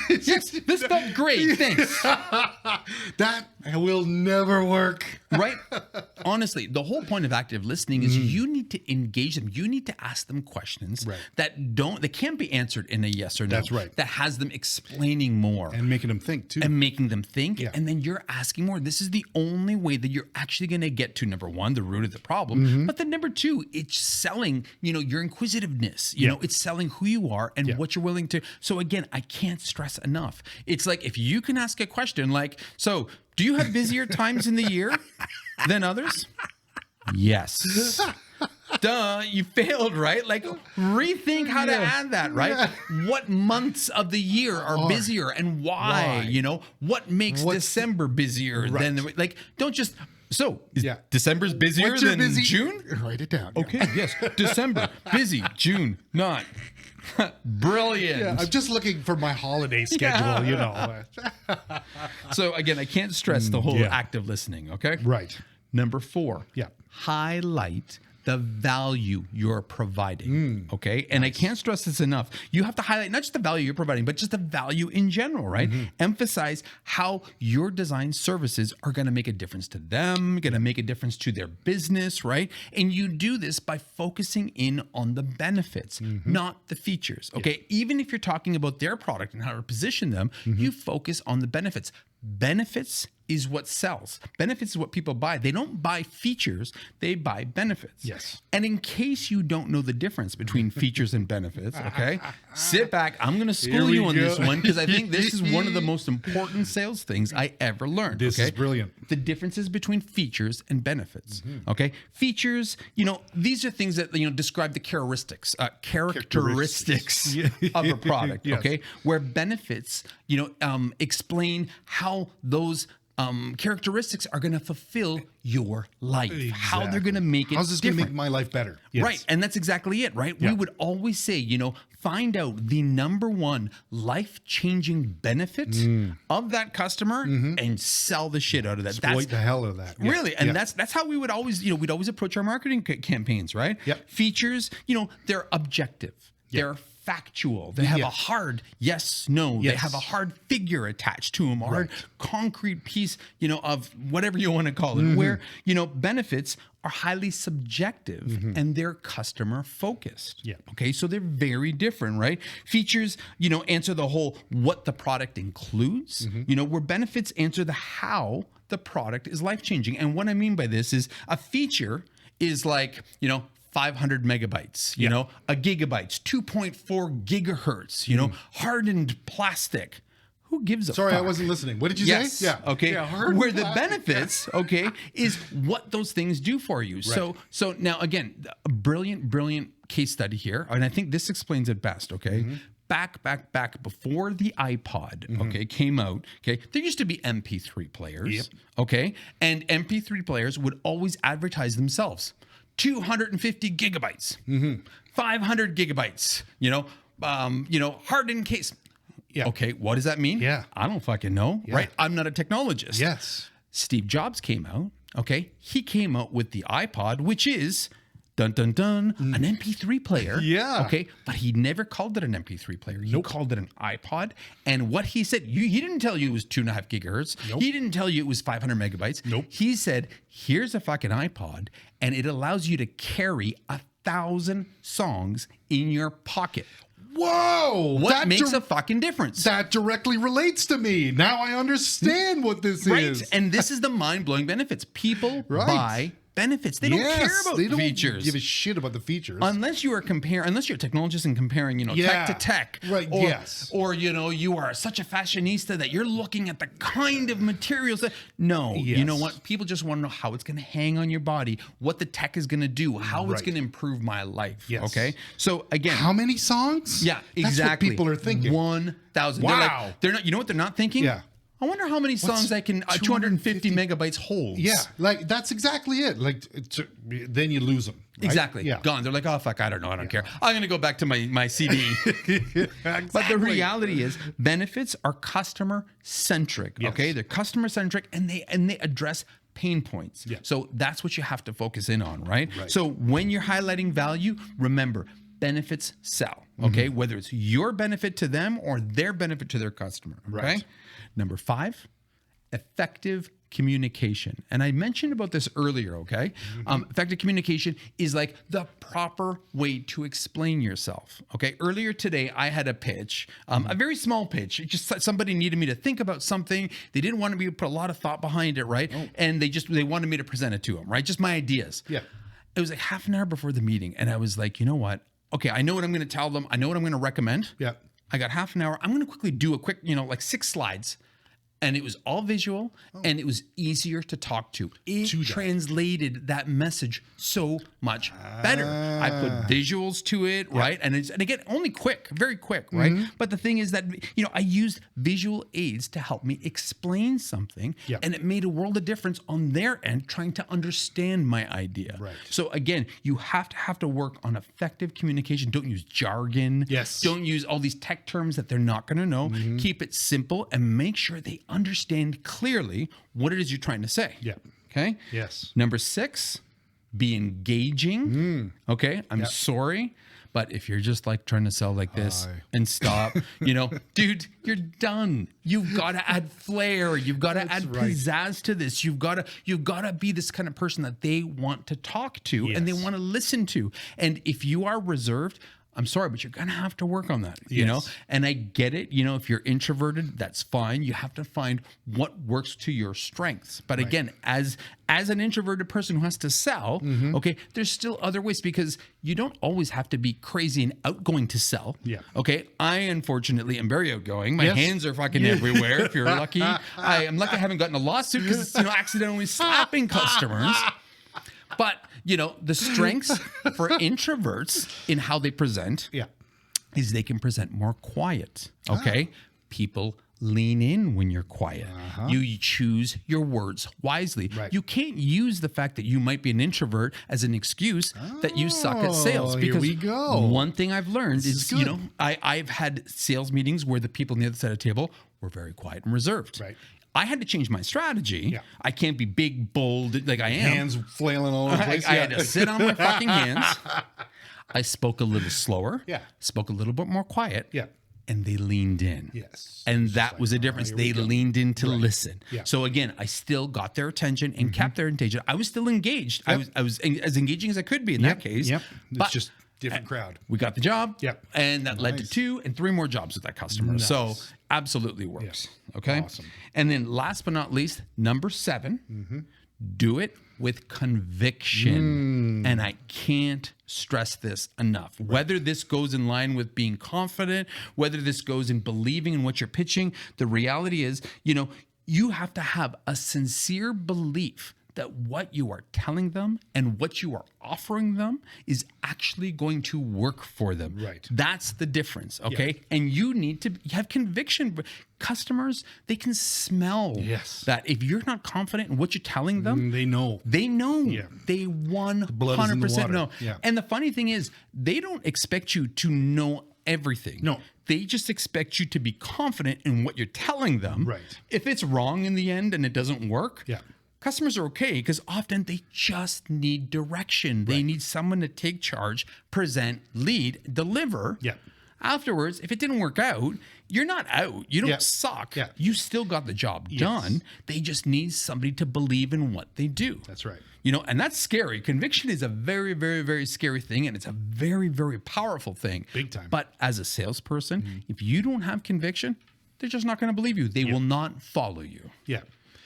Yes, this felt great. Thanks. That will never work. Right? Honestly, the whole point of active listening is you need to engage them. You need to ask them questions that can't be answered in a yes or no. That's right. That has them explaining more. And making them think too. And making them think. And then you're asking more. This is the only way that you're actually going to get to, number one, the root of the problem. But then number two, it's selling, your inquisitiveness. You know, it's selling who you are and what you're willing to. So again, I can't stress enough. It's like if you can ask a question like, so do you have busier times in the year than others? Yes. Duh, you failed, right? Like rethink how to add that, right? What months of the year are busier and why? What makes December busier than like don't just December's busier than June? Write it down. Okay, yes. December, busy, June, not. Brilliant. Yeah, I'm just looking for my holiday schedule, So again, I can't stress the whole active listening, okay? Right. Number 4. Yeah. Highlight the value you're providing, okay? And I can't stress this enough. You have to highlight not just the value you're providing, but just the value in general, right? Emphasize how your design services are going to make a difference to them, going to make a difference to their business, right? And you do this by focusing in on the benefits, not the features, okay? Even if you're talking about their product and how to position them, you focus on the benefits. Benefits is what sells. Benefits is what people buy. They don't buy features, they buy benefits. Yes. And in case you don't know the difference between features and benefits, okay, sit back. I'm going to school you on this one because I think this is one of the most important sales things I ever learned. This is brilliant. The differences between features and benefits, okay? Features, these are things that, describe the characteristics of a product, okay? Where benefits, explain how those characteristics are going to fulfill your life, how they're going to make it How's this going to make my life better? Yes. Right. And that's exactly it, right? We would always say, find out the number one life-changing benefit of that customer and sell the shit out of that. Exploit the hell out of that. Yeah. Really. And that's how we would always, we'd always approach our marketing campaigns, right? Yep. Features, they're objective. They're factual. They have a hard yes, no. They have a hard figure attached to them, a hard concrete piece, of whatever you want to call it, where, benefits are highly subjective and they're customer focused. Yeah. Okay. So they're very different, right? Features, answer the whole what the product includes, where benefits answer the how the product is life-changing. And what I mean by this is a feature is like, 500 megabytes, a gigabytes, 2.4 gigahertz, hardened plastic. Who gives a Sorry, fuck? I wasn't listening. What did you say? Yeah. Okay. Where the benefits, is what those things do for you. Right. So now again, a brilliant case study here. And I think this explains it best. Okay. Back before the iPod, came out, there used to be MP3 players, and MP3 players would always advertise themselves. 250 gigabytes, 500 gigabytes, hardened case. Yeah. Okay, what does that mean? Yeah. I don't fucking know, right? I'm not a technologist. Yes. Steve Jobs came out, he came out with the iPod, which is an MP3 player. Yeah. Okay. But he never called it an MP3 player. He called it an iPod. And what he said, he didn't tell you it was 2.5 gigahertz. He didn't tell you it was 500 megabytes. He said, here's a fucking iPod and it allows you to carry 1,000 songs in your pocket. Whoa! What makes a fucking difference? That directly relates to me. Now I understand what this is. And this is the mind-blowing benefits. People buy benefits. They don't care about they features. Don't give a shit about the features. Unless you're a technologist and comparing, tech to tech. Right, Or, you are such a fashionista that you're looking at the kind of materials that, you know what? People just want to know how it's going to hang on your body, what the tech is going to do, how it's going to improve my life. Yes. Okay. So again. How many songs? Yeah, exactly. That's what people are thinking. 1,000. Wow. They're not, you know what they're not thinking? Yeah. I wonder how many songs I can 250 megabytes holds. Yeah, like that's exactly it. Like then you lose them. Right? Exactly. Yeah. Gone. They're like, oh, fuck, I don't know. I don't care. I'm going to go back to my CD. Exactly. But the reality is benefits are customer centric. Yes. Okay. They're customer centric and they address pain points. Yeah. So that's what you have to focus in on, right? So when you're highlighting value, remember benefits sell. Okay. Whether it's your benefit to them or their benefit to their customer. Okay. Right. Number 5, effective communication. And I mentioned about this earlier, okay? Effective communication is like the proper way to explain yourself, okay? Earlier today, I had a pitch, a very small pitch. Just somebody needed me to think about something. They didn't want me to put a lot of thought behind it, right? And they wanted me to present it to them, right? Just my ideas. Yeah. It was like half an hour before the meeting. And I was like, you know what? Okay, I know what I'm going to tell them. I know what I'm going to recommend. Yeah. I got half an hour. I'm going to quickly do a quick, like 6 slides. And it was all visual and it was easier to talk to. It translated that message so much better. I put visuals to it, right? And again, only quick, very quick, right? But the thing is that, I used visual aids to help me explain something. And it made a world of difference on their end trying to understand my idea. Right. So again, you have to work on effective communication. Don't use jargon. Yes. Don't use all these tech terms that they're not going to know. Keep it simple and make sure they understand clearly what it is you're trying to say. Yeah. Okay. Yes. Number 6, be engaging. Okay. I'm sorry, but if you're just like trying to sell like this and stop, dude, you're done. You've got to add flair. You've got to add pizzazz to this. You've got to be this kind of person that they want to talk to and they want to listen to. And if you are reserved, I'm sorry, but you're going to have to work on that, you know? And I get it. If you're introverted, that's fine. You have to find what works to your strengths. But again, as an introverted person who has to sell, okay, there's still other ways because you don't always have to be crazy and outgoing to sell. Yeah. Okay. I unfortunately am very outgoing. My hands are fucking everywhere. If you're lucky, I'm lucky I haven't gotten a lawsuit because it's, accidentally slapping customers. But, the strengths for introverts in how they present is they can present more quiet. Okay. People lean in when you're quiet. You choose your words wisely. You can't use the fact that you might be an introvert as an excuse that you suck at sales. Because here we go. One thing I've learned is I've had sales meetings where the people on the other side of the table were very quiet and reserved. Right. I had to change my strategy. I can't be big, bold like I am. Hands flailing all over the place. I had to sit on my fucking hands. I spoke a little slower. Spoke a little bit more quiet. And they leaned in. And that was a difference. They leaned in to listen. So again, I still got their attention and kept their attention. I was still engaged. I was as engaging as I could be in that case. But it's just different crowd. We got the job. And that led to 2 and 3 more jobs with that customer. So absolutely works. Okay. Awesome. And then last but not least, number 7, do it with conviction. And I can't stress this enough. Whether this goes in line with being confident, whether this goes in believing in what you're pitching, the reality is, you have to have a sincere belief that what you are telling them and what you are offering them is actually going to work for them. Right. That's the difference. Okay. And you need to have conviction. Customers, they can smell that if you're not confident in what you're telling them, they know. They 100% know. And the funny thing is, they don't expect you to know everything. No. They just expect you to be confident in what you're telling them. Right. If it's wrong in the end and it doesn't work, customers are okay because often they just need direction. They need someone to take charge, present, lead, deliver. Afterwards, if it didn't work out, you're not out. You don't suck. You still got the job done. They just need somebody to believe in what they do. That's right. And that's scary. Conviction is a very, very, very scary thing, and it's a very, very powerful thing. Big time. But as a salesperson, if you don't have conviction, they're just not going to believe you. They will not follow you.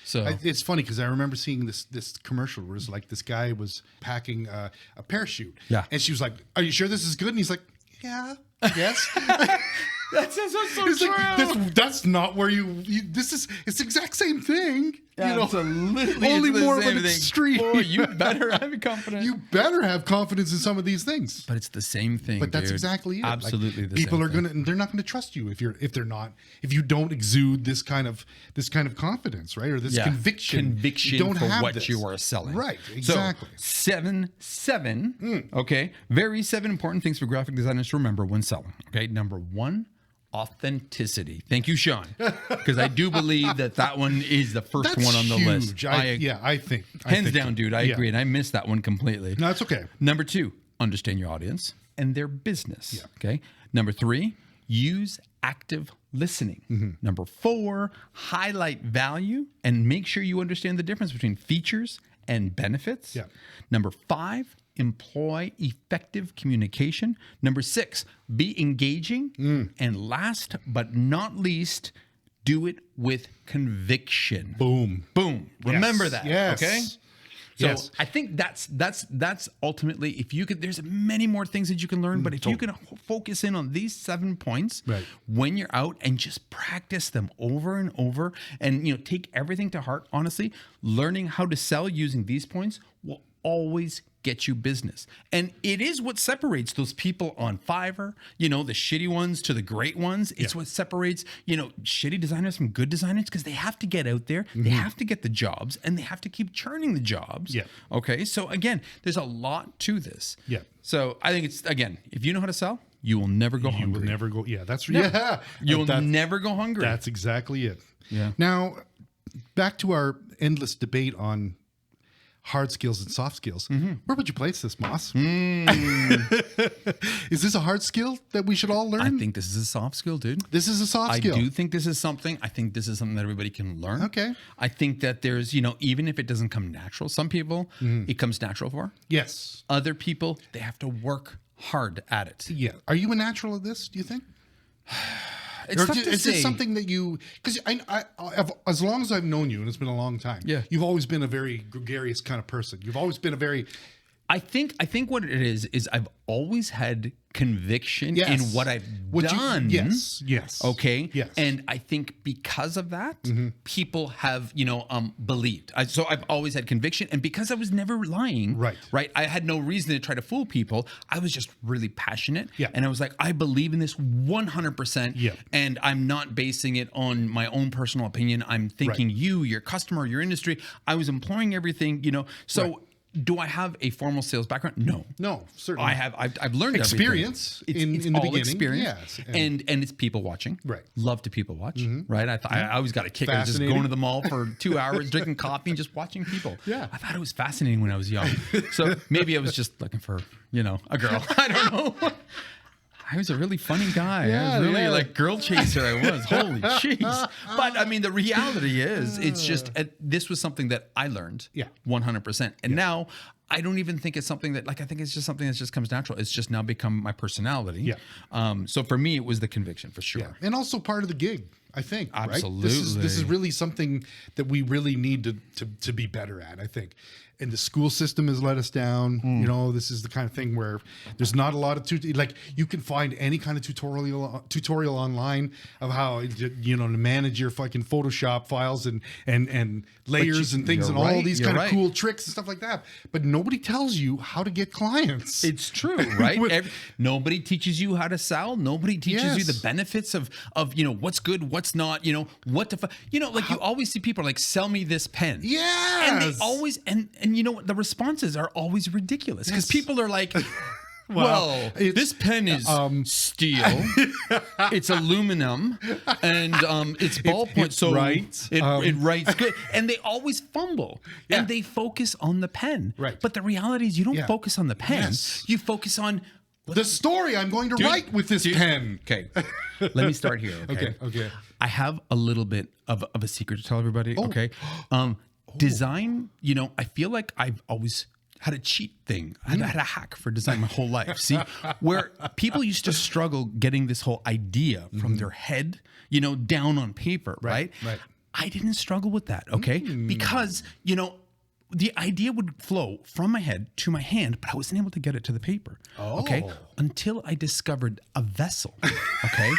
So it's funny because I remember seeing this commercial where it was like this guy was packing a parachute. And she was like, "Are you sure this is good?" And he's like, "Yeah, yes." That's so It's true. like, that's not where it's the exact same thing. Absolutely. Only It's the more of same an thing. extreme. Boy, you better have confidence. You better have confidence in some of these things. But it's the same thing. But that's dude. exactly it. Absolutely, Like, the people same are gonna, they're not gonna trust you if you don't exude this kind of confidence, right? Or this conviction. You don't for have what this. You are selling. Right. Exactly. So 7. Okay. Very 7 important things for graphic designers to remember when selling. Okay. Number 1. Authenticity. Thank you, Sean, because I do believe that one is the first one on the list. I think hands down, dude. I agree, and I missed that one completely. No, it's okay. Number 2, understand your audience and their business. Yeah. Okay. Number 3, use active listening. Number 4, highlight value and make sure you understand the difference between features and benefits. Yeah. Number 5, employ effective communication. Number 6, be engaging. And last but not least, do it with conviction. Boom. Remember that. Yes. Okay. So I think that's ultimately, if you could, there's many more things that you can learn, but if you can focus in on these 7 points when you're out and just practice them over and over and, take everything to heart, honestly, learning how to sell using these points will always get you business. And it is what separates those people on Fiverr, the shitty ones to the great ones. It's what separates, shitty designers from good designers, because they have to get out there, they have to get the jobs, and they have to keep churning the jobs. Yeah. Okay. So again, there's a lot to this. Yeah. So I think it's, again, if you know how to sell, you will never go hungry. You will never go. Yeah, that's You will never go hungry. That's exactly it. Yeah. Now, back to our endless debate on hard skills and soft skills. Where would you place this, Moss? Is this a hard skill that we should all learn? I think this is a soft skill, dude. This is a soft skill. I do think this is something. I think this is something that everybody can learn. Okay. I think that there's, even if it doesn't come natural, some people it comes natural for. Yes. Other people, they have to work hard at it. Yeah. Are you a natural at this, do you think? It's tough to is say. this something that you, because as long as I've known you, and it's been a long time, you've always been a very gregarious kind of person. You've always been a very... I think what it is I've always had conviction in what I've done. Yes. Okay. Yes. And I think because of that, people have, believed. So I've always had conviction, and because I was never lying, right. I had no reason to try to fool people. I was just really passionate. Yeah. And I was like, I believe in this 100%. Yeah. And I'm not basing it on my own personal opinion. I'm thinking you, your customer, your industry. I was employing everything, so. Do I have a formal sales background? No, certainly. I've learned experience everything. It's in the all beginning. Experience, Yes, and it's people watching. Right. Love to people watch. Right. I always got a kick out of just going to the mall for 2 hours, drinking coffee, and just watching people. Yeah. I thought it was fascinating when I was young. So maybe I was just looking for a girl. I don't know. I was a really funny guy. I was really like girl chaser. I was. Holy jeez. But I mean, the reality is, it's just this was something that I learned. 100%. And now I don't even think it's something that I think it's just something that just comes natural. It's just now become my personality. So for me, it was the conviction for sure. And also part of the gig, I think. Absolutely. Right? This is really something that we really need to be better at, I think. And the school system has let us down. This is the kind of thing where there's not a lot of you can find any kind of tutorial online of how to manage your fucking Photoshop files and layers and things and all these kind of cool tricks and stuff like that. But nobody tells you how to get clients. It's true, right? Nobody teaches you how to sell. Nobody teaches you the benefits of what's good, what's not. What to you always see people like, sell me this pen. Yes. And they always and you know what, the responses are always ridiculous because people are like, well, this pen is steel, it's aluminum, and it's ballpoint, so it writes good. And they always fumble, and they focus on the pen. Right. But the reality is, you don't focus on the pen. Yes. You focus on the story I'm going to write with this pen. Okay, let me start here. Okay. I have a little bit of a secret to tell everybody. Okay. Design, I feel like I've always had a cheat thing. I had a hack for design my whole life. See, where people used to struggle getting this whole idea from their head, down on paper, right? I didn't struggle with that, okay? Because, the idea would flow from my head to my hand, but I wasn't able to get it to the paper, okay? Until I discovered a vessel, okay?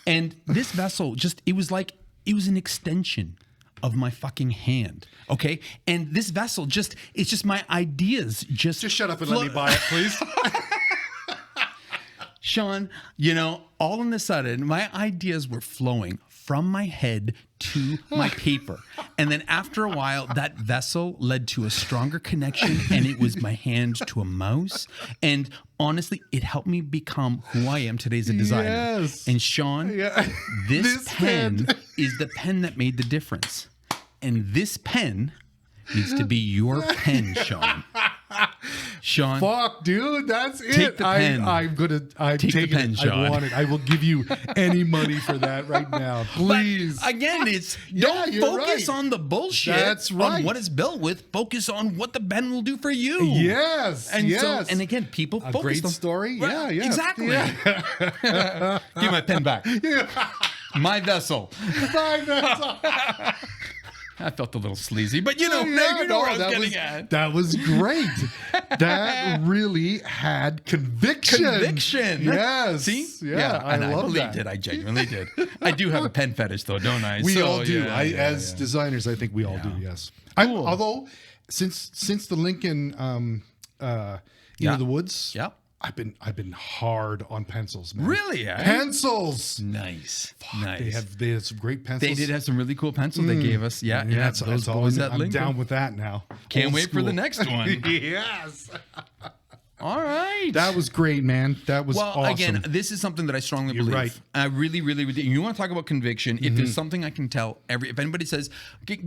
And this vessel it was an extension of my fucking hand. Okay. And this vessel it's just my ideas just shut up and let me buy it, please. Sean, all of a sudden, my ideas were flowing from my head to my paper. And then after a while, that vessel led to a stronger connection, and it was my hand to a mouse. And honestly, it helped me become who I am today as a designer. Yes. And Sean, this pen is the pen that made the difference. And this pen needs to be your pen, Sean. Sean, fuck, dude, that's it. Take the pen. I'm Take the pen, it. Sean. I want it. I will give you any money for that right now, please. But again, don't focus on the bullshit. That's right. On what it's built with. Focus on what the pen will do for you. Yes. And yes. and again, people a focus great on story. Right, Yeah. Exactly. Yeah. Give my pen back. My vessel. My vessel. I felt a little sleazy, but you know where I was getting at. That was great. That really had conviction. Yes. See? Yeah, I love believed that. it. I genuinely did. I do have a pen fetish, though, don't I? We all do. As designers, I think we all do. Yes. Although, since the Lincoln, the Woods. Yep. I've been hard on pencils, man. Really? Eh? Pencils. Nice. Fuck, Nice. They had some great pencils. They did have some really cool pencils they gave us. Yeah. That's those all. boys at I'm Lincoln. down with that now. Can't Old wait for school. the next one. Yes. All right. That was great, man. That was awesome. Again, this is something that I strongly believe. Right. I really, really, really. You want to talk about conviction? If there's something I can tell if anybody says,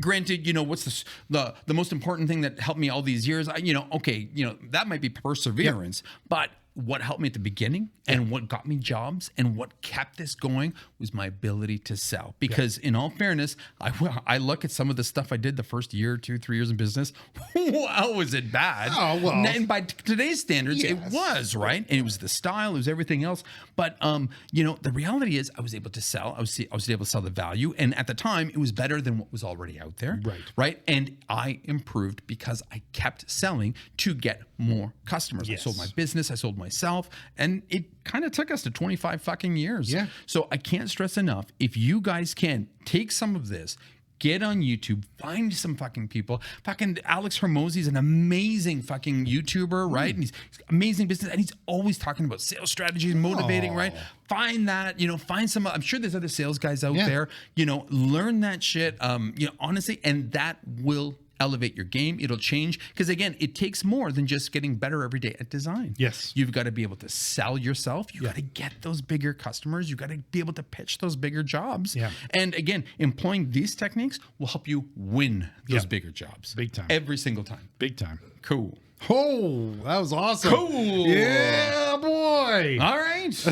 granted, what's the most important thing that helped me all these years? That might be perseverance, but what helped me at the beginning and what got me jobs and what kept this going was my ability to sell. Because in all fairness, I look at some of the stuff I did the first year, 2-3 years in business. Wow, was it bad? Oh, well. And by today's standards, it was, right? And it was the style, it was everything else. But, the reality is I was able to sell. I was able to sell the value. And at the time, it was better than what was already out there. Right. And I improved because I kept selling to get more customers. Yes. I sold my business. I sold myself. And it kind of took us to 25 fucking years. Yeah. So I can't stress enough. If you guys can take some of this, get on YouTube, find some fucking people. Fucking Alex Hormozy is an amazing fucking YouTuber, right? And he's amazing business, and he's always talking about sales strategy and motivating, right? Find that, find some. I'm sure there's other sales guys out there. Learn that shit. Honestly, and that will elevate your game. It'll change because again, it takes more than just getting better every day at design. Yes. You've got to be able to sell yourself. You got to get those bigger customers. You got to be able to pitch those bigger jobs. Yeah. And again, employing these techniques will help you win those bigger jobs. Big time. Every single time. Big time. Cool. Oh, that was awesome. Cool. Yeah, boy. All right.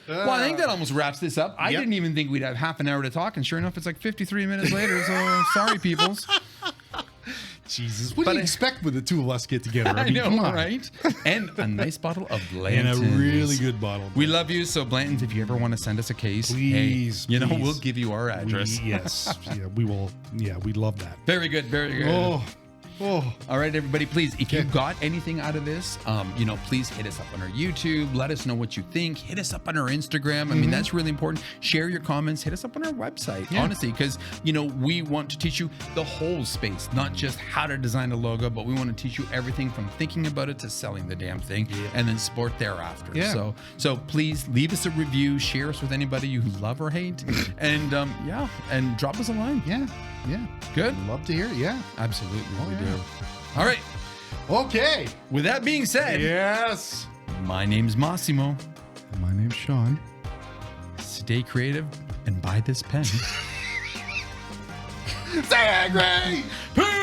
Well, I think that almost wraps this up. I didn't even think we'd have half an hour to talk, and sure enough, it's like 53 minutes later. So sorry, peoples. Jesus, what do you expect when the two of us get together? I know, come on. right? And a nice bottle of Blanton's. And a really good bottle. We love you. So, Blanton's, if you ever want to send us a case, please, hey, please. we'll give you our address. Yes. Yeah, we will. Yeah, we love that. Very good. Very good. Oh. All right, everybody, please, if you got anything out of this, please hit us up on our YouTube. Let us know what you think. Hit us up on our Instagram. I mean, that's really important. Share your comments. Hit us up on our website, honestly, because, we want to teach you the whole space, not just how to design a logo, but we want to teach you everything from thinking about it to selling the damn thing and then support thereafter. Yeah. So please leave us a review, share us with anybody you love or hate, and and drop us a line. Yeah. Good. Love to hear it. Yeah. Absolutely. We do. All right. Okay. With that being said, yes. My name's Massimo. My name's Sean. Stay creative and buy this pen. Stay angry. Peace.